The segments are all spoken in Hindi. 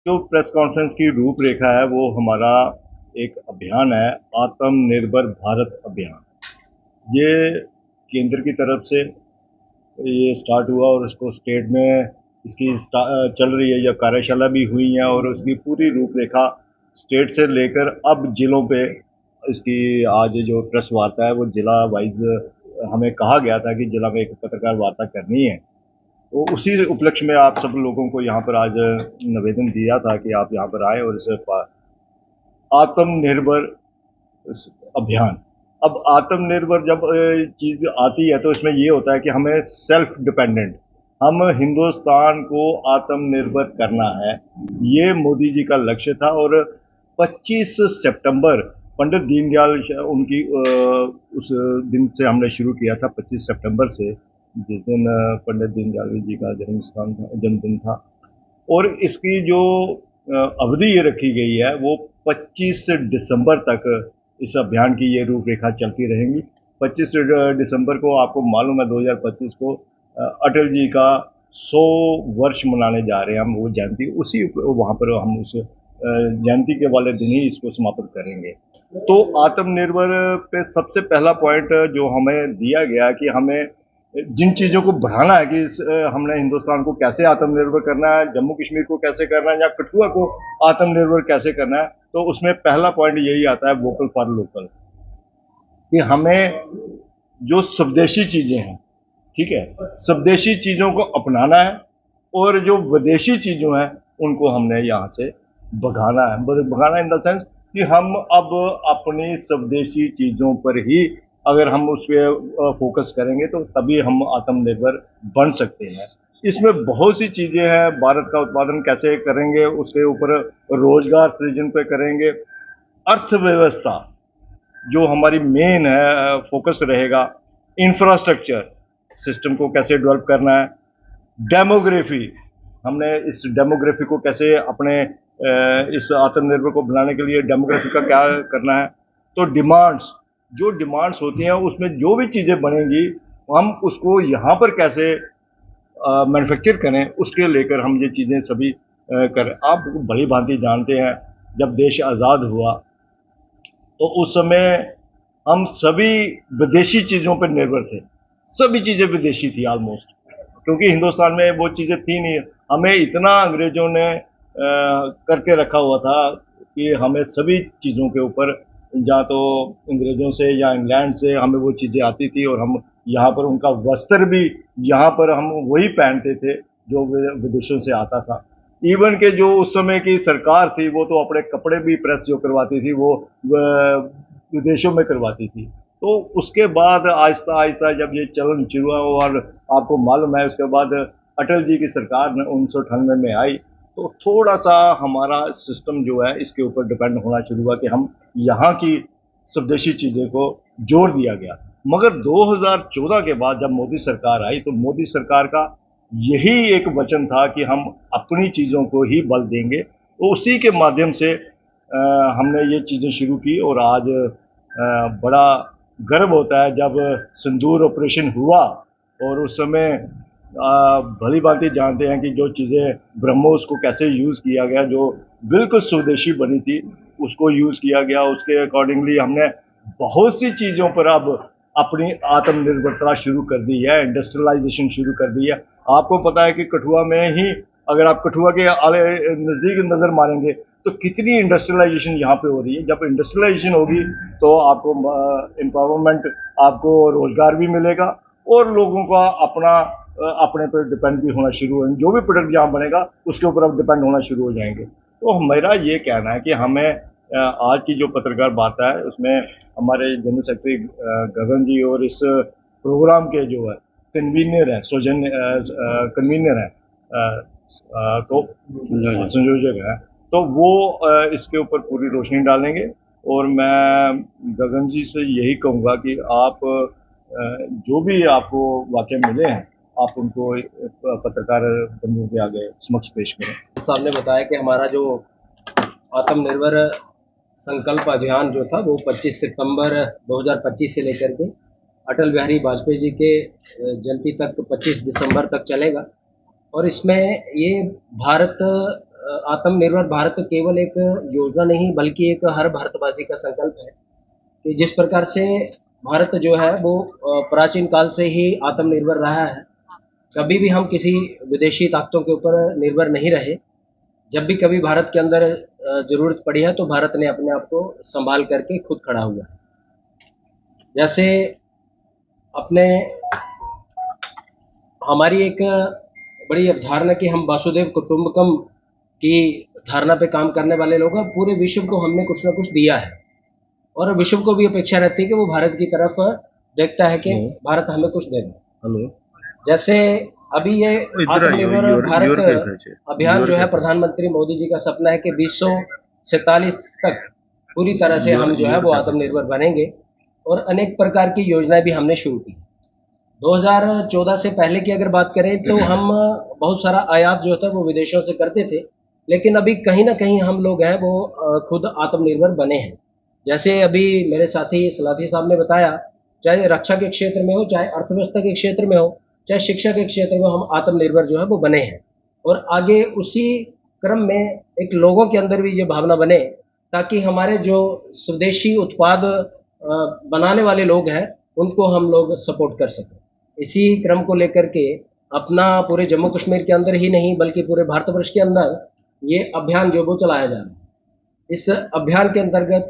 जो प्रेस कॉन्फ्रेंस की रूपरेखा है वो हमारा एक अभियान है, आत्मनिर्भर भारत अभियान। ये केंद्र की तरफ से ये स्टार्ट हुआ और इसको स्टेट में इसकी चल रही है, या कार्यशाला भी हुई है और उसकी पूरी रूपरेखा स्टेट से लेकर अब जिलों पे इसकी आज जो प्रेस वार्ता है वो जिला वाइज हमें कहा गया था कि जिला में एक पत्रकार वार्ता करनी है। तो उसी उपलक्ष्य में आप सब लोगों को यहाँ पर आज निवेदन दिया था कि आप यहाँ पर आए और इसे आत्मनिर्भर अभियान। अब आत्मनिर्भर जब चीज आती है तो इसमें ये होता है कि हमें सेल्फ डिपेंडेंट, हम हिंदुस्तान को आत्मनिर्भर करना है, ये मोदी जी का लक्ष्य था। और 25 सितंबर पंडित दीनदयाल उनकी उस दिन से हमने शुरू किया था, 25 सितंबर से, जिस दिन पंडित दीनदयाल जी का जन्मदिन था। और इसकी जो अवधि ये रखी गई है वो 25 दिसंबर तक इस अभियान की ये रूपरेखा चलती रहेंगी। 25 दिसंबर को आपको मालूम है 2025 को अटल जी का 100 वर्ष मनाने जा रहे हैं हम, वो जयंती, उसी वहाँ पर हम उस जयंती के वाले दिन ही इसको समाप्त करेंगे। तो आत्मनिर्भर पे सबसे पहला पॉइंट जो हमें दिया गया कि हमें जिन चीज़ों को बढ़ाना है कि हमने हिंदुस्तान को कैसे आत्मनिर्भर करना है, जम्मू कश्मीर को कैसे करना है, या कठुआ को आत्मनिर्भर कैसे करना है, तो उसमें पहला पॉइंट यही आता है, वोकल फॉर लोकल, कि हमें जो स्वदेशी चीज़ें हैं, ठीक है, स्वदेशी चीज़ों को अपनाना है और जो विदेशी चीज़ों हैं उनको हमने यहाँ से भगाना है। भगाना इन द सेंस कि हम अब अपनी स्वदेशी चीज़ों पर ही अगर हम उस पर फोकस करेंगे तो तभी हम आत्मनिर्भर बन सकते हैं। इसमें बहुत सी चीज़ें हैं, भारत का उत्पादन कैसे करेंगे, उसके ऊपर रोजगार सृजन पे करेंगे, अर्थव्यवस्था जो हमारी मेन है फोकस रहेगा, इंफ्रास्ट्रक्चर सिस्टम को कैसे डेवलप करना है, डेमोग्राफी, हमने इस डेमोग्राफी को कैसे अपने इस आत्मनिर्भर को बनाने के लिए डेमोग्राफी का क्या करना है। तो डिमांड्स, जो डिमांड्स होती हैं उसमें जो भी चीज़ें बनेंगी हम उसको यहाँ पर कैसे मैन्युफैक्चर करें, उसके लेकर हम ये चीज़ें सभी करें। आप भली भांति जानते हैं जब देश आज़ाद हुआ तो उस समय हम सभी विदेशी चीज़ों पर निर्भर थे, सभी चीज़ें विदेशी थी ऑलमोस्ट, क्योंकि हिंदुस्तान में वो चीज़ें थी नहीं। हमें इतना अंग्रेजों ने करके रखा हुआ था कि हमें सभी चीज़ों के ऊपर, या तो अंग्रेजों से या इंग्लैंड से हमें वो चीज़ें आती थी, और हम यहाँ पर उनका वस्त्र भी यहाँ पर हम वही पहनते थे जो विदेशों से आता था। इवन के जो उस समय की सरकार थी वो तो अपने कपड़े भी प्रेस जो करवाती थी वो विदेशों में करवाती थी। तो उसके बाद आहिस्ता आहिस्ता जब ये चलन शुरू हुआ, और आपको मालूम है उसके बाद अटल जी की सरकार 1998 में आई, तो थोड़ा सा हमारा सिस्टम जो है इसके ऊपर डिपेंड होना शुरू हुआ कि हम यहाँ की स्वदेशी चीज़ों को जोर दिया गया। मगर 2014 के बाद जब मोदी सरकार आई तो मोदी सरकार का यही एक वचन था कि हम अपनी चीज़ों को ही बल देंगे, तो उसी के माध्यम से हमने ये चीज़ें शुरू की। और आज बड़ा गर्व होता है जब सिंदूर ऑपरेशन हुआ, और उस समय भली भांति जानते हैं कि जो चीज़ें ब्रह्मोस को कैसे यूज़ किया गया, जो बिल्कुल स्वदेशी बनी थी उसको यूज़ किया गया। उसके अकॉर्डिंगली हमने बहुत सी चीज़ों पर अब अपनी आत्मनिर्भरता शुरू कर दी है, इंडस्ट्रियलाइजेशन शुरू कर दी है। आपको पता है कि कठुआ में ही, अगर आप कठुआ के नज़दीक नज़र मारेंगे तो कितनी इंडस्ट्रियलाइजेशन यहाँ पे हो रही है। जब इंडस्ट्रियलाइजेशन होगी तो आपको एम्पावरमेंट, आपको रोजगार भी मिलेगा, और लोगों का अपना अपने पर डिपेंड भी होना शुरू हो, जो भी प्रोडक्ट जहाँ बनेगा उसके ऊपर अब डिपेंड होना शुरू हो जाएंगे। तो मेरा ये कहना है कि हमें आज की जो पत्रकार वार्ता है उसमें हमारे जनरल सेक्रेटरी गगन जी और इस प्रोग्राम के जो है कन्वीनर है, कन्वीनर है, तो संयोजक है, तो वो इसके ऊपर पूरी रोशनी डालेंगे। और मैं गगन जी से यही कहूँगा कि आप जो भी आपको वाक़या मिले हैं आप उनको पत्रकार बंधुओं के आगे समक्ष पेश करें। साहब ने बताया कि हमारा जो आत्मनिर्भर संकल्प अभियान जो था वो 25 सितंबर 2025 से लेकर के अटल बिहारी वाजपेयी जी के जयंती तक 25 दिसंबर तक चलेगा। और इसमें ये भारत आत्मनिर्भर भारत केवल एक योजना नहीं बल्कि एक हर भारतवासी का संकल्प है कि जिस प्रकार से भारत जो है वो प्राचीन काल से ही आत्मनिर्भर रहा है। कभी भी हम किसी विदेशी ताकतों के ऊपर निर्भर नहीं रहे। जब भी कभी भारत के अंदर जरूरत पड़ी है तो भारत ने अपने आप को संभाल करके खुद खड़ा हुआ है। जैसे अपने हमारी एक बड़ी अवधारणा कि हम वासुदेव कुटुंबकम की धारणा पे काम करने वाले लोग हैं। पूरे विश्व को हमने कुछ ना कुछ दिया है और विश्व को भी अपेक्षा रहती है कि वो भारत की तरफ देखता है कि भारत हमें कुछ दे दे। जैसे अभी ये आत्मनिर्भर भारत अभियान जो है प्रधानमंत्री मोदी जी का सपना है कि 2047 तक पूरी तरह से हम जो है वो आत्मनिर्भर बनेंगे और अनेक प्रकार की योजनाएं भी हमने शुरू की। 2014 से पहले की अगर बात करें तो हम बहुत सारा आयात जो था वो विदेशों से करते थे, लेकिन अभी कहीं ना कहीं हम लोग हैं वो खुद आत्मनिर्भर बने हैं। जैसे अभी मेरे साथी सलाथी साहब ने बताया, चाहे रक्षा के क्षेत्र में हो, चाहे अर्थव्यवस्था के क्षेत्र में हो, चाहे शिक्षा के क्षेत्र में, हम आत्मनिर्भर जो है वो बने हैं। और आगे उसी क्रम में एक लोगों के अंदर भी ये भावना बने ताकि हमारे जो स्वदेशी उत्पाद बनाने वाले लोग हैं उनको हम लोग सपोर्ट कर सकें। इसी क्रम को लेकर के अपना पूरे जम्मू कश्मीर के अंदर ही नहीं बल्कि पूरे भारतवर्ष के अंदर ये अभियान जो वो चलाया जा रहा है। इस अभियान के अंतर्गत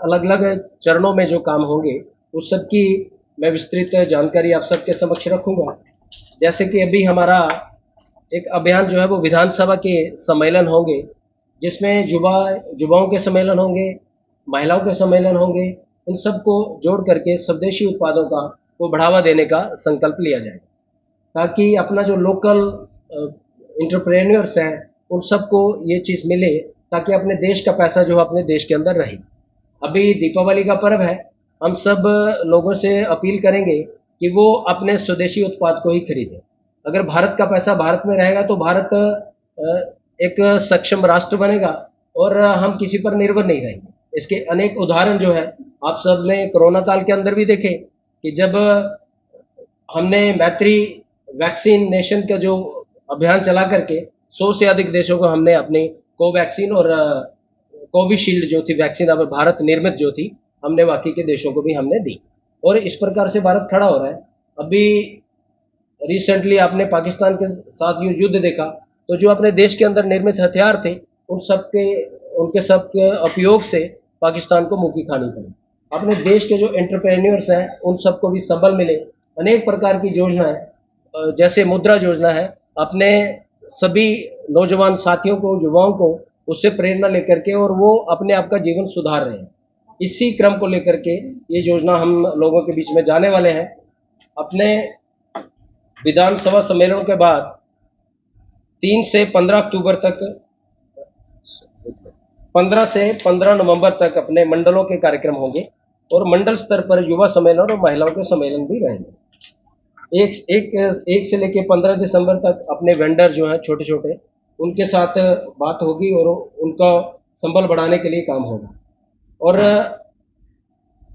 अलग अलग चरणों में जो काम होंगे उस सब की मैं विस्तृत जानकारी आप सबके समक्ष रखूंगा। जैसे कि अभी हमारा एक अभियान जो है वो विधानसभा के सम्मेलन होंगे, जिसमें युवाओं के सम्मेलन होंगे, महिलाओं के सम्मेलन होंगे। इन सबको जोड़ करके स्वदेशी उत्पादों का को बढ़ावा देने का संकल्प लिया जाएगा ताकि अपना जो लोकल एंटरप्रेन्योर्स हैं उन सबको ये चीज़ मिले ताकि अपने देश का पैसा जो अपने देश के अंदर रहे। अभी दीपावली का पर्व है, हम सब लोगों से अपील करेंगे कि वो अपने स्वदेशी उत्पाद को ही खरीदें। अगर भारत का पैसा भारत में रहेगा तो भारत एक सक्षम राष्ट्र बनेगा और हम किसी पर निर्भर नहीं रहेंगे। इसके अनेक उदाहरण जो है आप सब ने कोरोना काल के अंदर भी देखे कि जब हमने मैत्री वैक्सीनेशन का जो अभियान चला करके 100 से अधिक देशों को हमने अपनी कोवैक्सीन और कोविशील्ड जो थी वैक्सीन अब भारत निर्मित जो थी हमने बाकी के देशों को भी हमने दी और इस प्रकार से भारत खड़ा हो रहा है। अभी रिसेंटली आपने पाकिस्तान के साथ युद्ध देखा तो जो अपने देश के अंदर निर्मित हथियार थे उनके सबके उपयोग से पाकिस्तान को मुंह की खानी पड़ी। अपने देश के जो एंटरप्रेन्योर्स हैं उन सबको भी संबल मिले। अनेक प्रकार की योजनाएं जैसे मुद्रा योजना है, अपने सभी नौजवान साथियों को, युवाओं को उससे प्रेरणा लेकर के और वो अपने आप का जीवन सुधार रहे हैं। इसी क्रम को लेकर के ये योजना हम लोगों के बीच में जाने वाले हैं। अपने विधानसभा सम्मेलन के बाद 3 से 15 अक्टूबर तक 15 से 15 नवंबर तक अपने मंडलों के कार्यक्रम होंगे और मंडल स्तर पर युवा सम्मेलन और महिलाओं के सम्मेलन भी रहेंगे। एक से लेकर 15 दिसंबर तक अपने वेंडर जो हैं छोटे छोटे उनके साथ बात होगी और उनका संबल बढ़ाने के लिए काम होगा। और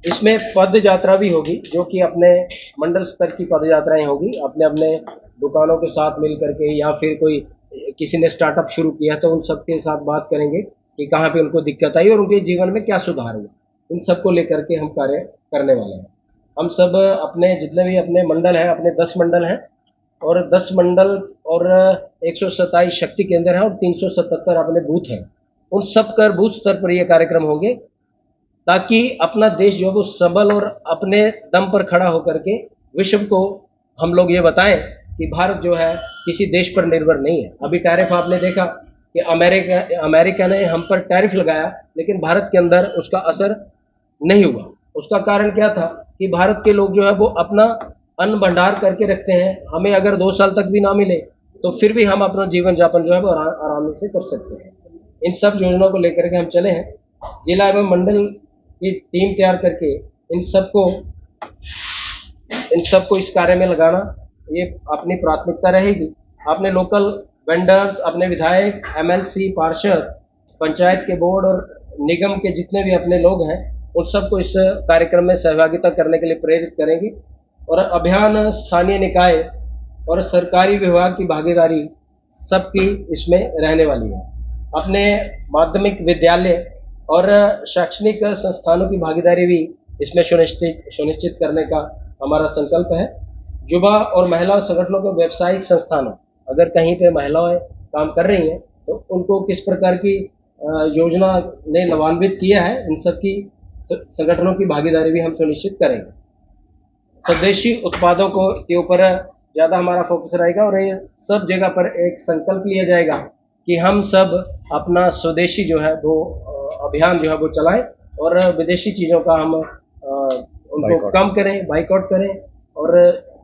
इसमें पद यात्रा भी होगी जो कि अपने मंडल स्तर की पद यात्राएं होगी। अपने अपने दुकानों के साथ मिल करके या फिर कोई किसी ने स्टार्टअप शुरू किया तो उन सबके साथ बात करेंगे कि कहाँ पे उनको दिक्कत आई और उनके जीवन में क्या सुधार हुआ। इन सबको लेकर के हम कार्य करने वाले हैं। हम सब अपने जितने भी अपने मंडल हैं, अपने 10 मंडल हैं और 10 मंडल और 127 शक्ति केंद्र हैं और 377 अपने बूथ हैं। उन सब कर बूथ स्तर पर ये कार्यक्रम होंगे ताकि अपना देश जो है वो सबल और अपने दम पर खड़ा होकर के विश्व को हम लोग ये बताएं कि भारत जो है किसी देश पर निर्भर नहीं है। अभी टैरिफ आपने देखा कि अमेरिका ने हम पर टैरिफ लगाया लेकिन भारत के अंदर उसका असर नहीं हुआ। उसका कारण क्या था कि भारत के लोग जो है वो अपना अन्न भंडार करके रखते हैं। हमें अगर 2 साल तक भी ना मिले तो फिर भी हम अपना जीवन यापन जो है वो आराम से कर सकते हैं। इन सब योजनाओं को लेकर के हम चले हैं। जिला एवं मंडल की टीम तैयार करके इन सबको इस कार्य में लगाना ये अपनी प्राथमिकता रहेगी। अपने लोकल वेंडर्स, अपने विधायक, एमएलसी, पार्षद, पंचायत के बोर्ड और निगम के जितने भी अपने लोग हैं उन सबको इस कार्यक्रम में सहभागिता करने के लिए प्रेरित करेंगे। और अभियान स्थानीय निकाय और सरकारी विभाग की भागीदारी सबकी इसमें रहने वाली है। अपने माध्यमिक विद्यालय और शैक्षणिक संस्थानों की भागीदारी भी इसमें सुनिश्चित करने का हमारा संकल्प है। युवा और महिला संगठनों के व्यावसायिक संस्थानों, अगर कहीं पे महिलाएं काम कर रही हैं तो उनको किस प्रकार की योजना ने लाभान्वित किया है, इन सब की संगठनों की भागीदारी भी हम सुनिश्चित करेंगे। स्वदेशी उत्पादों को के ऊपर ज़्यादा हमारा फोकस रहेगा और ये सब जगह पर एक संकल्प लिया जाएगा कि हम सब अपना स्वदेशी जो है वो अभियान जो है वो चलाएं और विदेशी चीज़ों का हम उनको कम करें, बाइकआउट करें और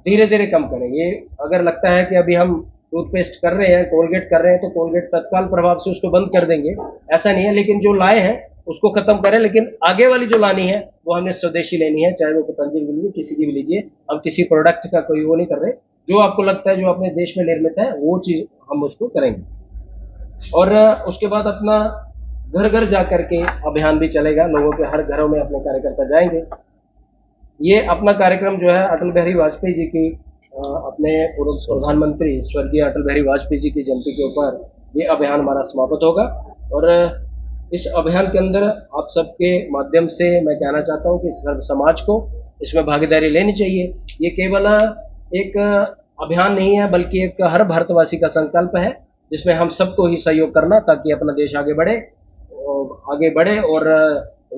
धीरे धीरे कम करें। ये अगर लगता है कि अभी हम टूथपेस्ट कर रहे हैं, कोलगेट कर रहे हैं, तो कोलगेट तत्काल प्रभाव से उसको बंद कर देंगे, ऐसा नहीं है। लेकिन जो लाए हैं उसको खत्म करें, लेकिन आगे वाली जो लानी है वो हमने स्वदेशी लेनी है, चाहे वो पतंजलि की लीजिए, किसी की भी लीजिए। हम किसी प्रोडक्ट का कोई वो नहीं कर रहे, जो आपको लगता है जो अपने देश में निर्मित है वो चीज़ हम उसको करेंगे। और उसके बाद अपना घर घर जा करके अभियान भी चलेगा, लोगों के हर घरों में अपने कार्यकर्ता जाएंगे। ये अपना कार्यक्रम जो है अटल बिहारी वाजपेयी जी की अपने पूर्व प्रधानमंत्री स्वर्गीय अटल बिहारी वाजपेयी जी की जयंती के ऊपर ये अभियान हमारा समाप्त होगा। और इस अभियान के अंदर आप सबके माध्यम से मैं कहना चाहता हूँ कि सर्व समाज को इसमें भागीदारी लेनी चाहिए। ये केवल एक अभियान नहीं है, बल्कि एक हर भारतवासी का संकल्प है, जिसमें हम सबको ही सहयोग करना, ताकि अपना देश आगे बढ़े और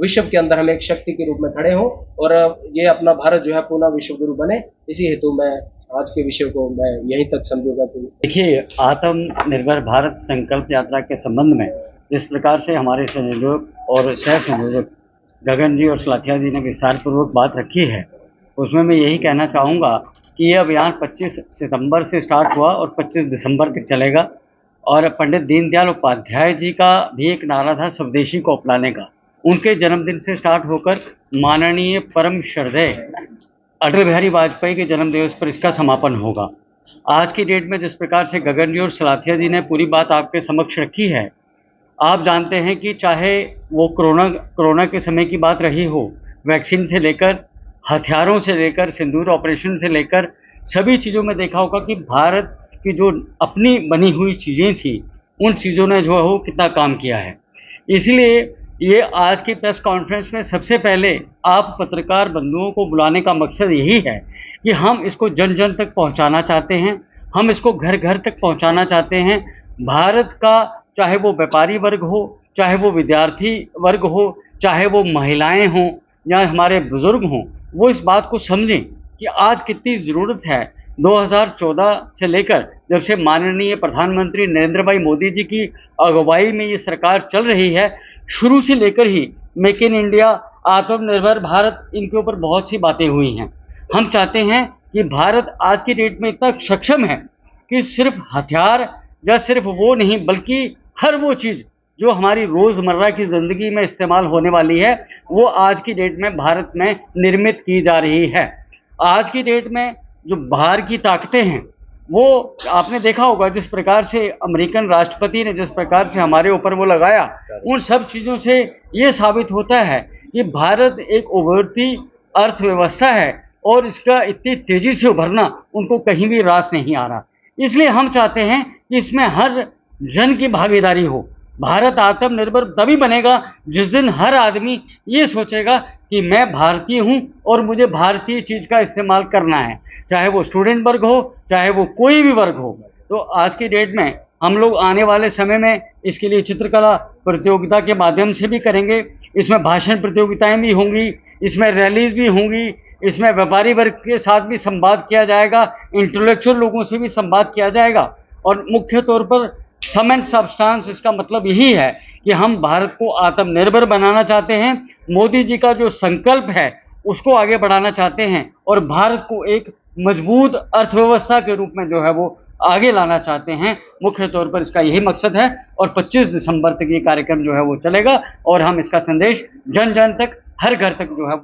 विश्व के अंदर हम एक शक्ति के रूप में खड़े हों और ये अपना भारत जो है पुनः विश्व गुरु बने। इसी हेतु मैं आज के विषय को मैं यहीं तक समझूंगा। तो देखिए, आत्मनिर्भर भारत संकल्प यात्रा के संबंध में जिस प्रकार से हमारे संयोजक और सह संयोजक गगन जी और सलाथिया जी ने विस्तार पूर्वक बात रखी है, उसमें मैं यही कहना चाहूँगा कि यह अभियान 25 सितंबर से स्टार्ट हुआ और 25 दिसंबर तक चलेगा। और पंडित दीनदयाल उपाध्याय जी का भी एक नारा था स्वदेशी को अपनाने का। उनके जन्मदिन से स्टार्ट होकर माननीय परम श्रद्धेय अटल बिहारी वाजपेयी के जन्म दिवस पर इसका समापन होगा। आज की डेट में जिस प्रकार से गगन जी और सलाथिया जी ने पूरी बात आपके समक्ष रखी है, आप जानते हैं कि चाहे वो कोरोना के समय की बात रही हो, वैक्सीन से लेकर हथियारों से लेकर सिंदूर ऑपरेशन से लेकर सभी चीज़ों में देखा होगा कि भारत की जो अपनी बनी हुई चीज़ें थी, उन चीज़ों ने जो है वो कितना काम किया है। इसलिए ये आज की प्रेस कॉन्फ्रेंस में सबसे पहले आप पत्रकार बंधुओं को बुलाने का मकसद यही है कि हम इसको जन जन तक पहुंचाना चाहते हैं, हम इसको घर घर तक पहुंचाना चाहते हैं। भारत का चाहे वो व्यापारी वर्ग हो, चाहे वो विद्यार्थी वर्ग हो, चाहे वो महिलाएं हों या हमारे बुजुर्ग हों, वो इस बात को समझें कि आज कितनी ज़रूरत है। 2014 से लेकर जब से माननीय प्रधानमंत्री नरेंद्र भाई मोदी जी की अगुवाई में ये सरकार चल रही है, शुरू से लेकर ही मेक इन इंडिया, आत्मनिर्भर भारत, इनके ऊपर बहुत सी बातें हुई हैं। हम चाहते हैं कि भारत आज की डेट में इतना सक्षम है कि सिर्फ हथियार या सिर्फ वो नहीं, बल्कि हर वो चीज़ जो हमारी रोज़मर्रा की ज़िंदगी में इस्तेमाल होने वाली है, वो आज की डेट में भारत में निर्मित की जा रही है। आज की डेट में जो बाहर की ताकतें हैं, वो आपने देखा होगा जिस प्रकार से अमेरिकन राष्ट्रपति ने जिस प्रकार से हमारे ऊपर वो लगाया, उन सब चीज़ों से ये साबित होता है कि भारत एक उभरती अर्थव्यवस्था है और इसका इतनी तेज़ी से उभरना उनको कहीं भी रास नहीं आ रहा। इसलिए हम चाहते हैं कि इसमें हर जन की भागीदारी हो। भारत आत्मनिर्भर तभी बनेगा जिस दिन हर आदमी ये सोचेगा कि मैं भारतीय हूँ और मुझे भारतीय चीज़ का इस्तेमाल करना है, चाहे वो स्टूडेंट वर्ग हो, चाहे वो कोई भी वर्ग हो। तो आज की डेट में हम लोग आने वाले समय में इसके लिए चित्रकला प्रतियोगिता के माध्यम से भी करेंगे, इसमें भाषण प्रतियोगिताएं भी होंगी, इसमें रैलीज भी होंगी, इसमें व्यापारी वर्ग के साथ भी संवाद किया जाएगा, इंटेलेक्चुअल लोगों से भी संवाद किया जाएगा। और मुख्य तौर पर सम एंड सब्सटेंस, इसका मतलब यही है कि हम भारत को आत्मनिर्भर बनाना चाहते हैं, मोदी जी का जो संकल्प है उसको आगे बढ़ाना चाहते हैं और भारत को एक मजबूत अर्थव्यवस्था के रूप में जो है वो आगे लाना चाहते हैं। मुख्य तौर पर इसका यही मकसद है और 25 दिसंबर तक ये कार्यक्रम जो है वो चलेगा और हम इसका संदेश जन जन तक, हर घर तक जो है